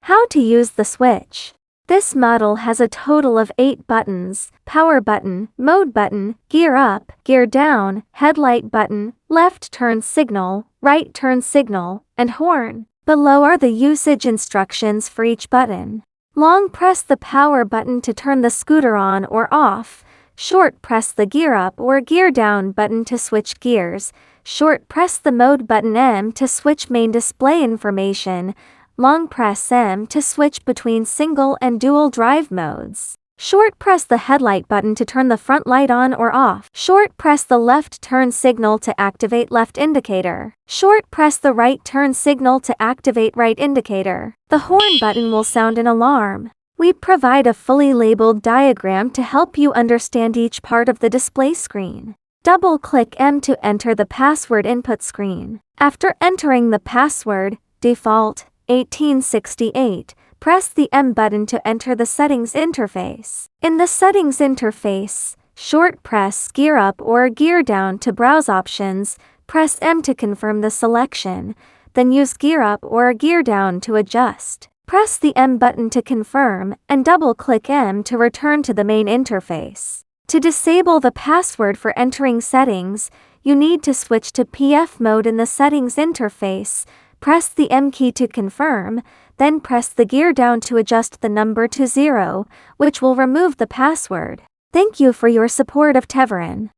How to use the switch. This model has a total of 8 buttons: power button, mode button, gear up, gear down, headlight button, left turn signal, right turn signal, and horn. Below are the usage instructions for each button. Long press the power button to turn the scooter on or off. Short press the gear up or gear down button to switch gears. Short press the mode button M to switch main display information. Long press M to switch between single and dual drive modes. Short press the headlight button to turn the front light on or off. Short press the left turn signal to activate left indicator. Short press the right turn signal to activate right indicator. The horn button will sound an alarm. We provide a fully labeled diagram to help you understand each part of the display screen. Double-click M to enter the password input screen. After entering the password, default 1868, press the M button to enter the settings interface. In the settings interface, short press gear up or gear down to browse options, press M to confirm the selection, then use gear up or gear down to adjust. Press the M button to confirm and double-click M to return to the main interface. To disable the password for entering settings, you need to switch to PF mode in the settings interface. Press the M key to confirm, then press the gear down to adjust the number to 0, which will remove the password. Thank you for your support of Tevarin.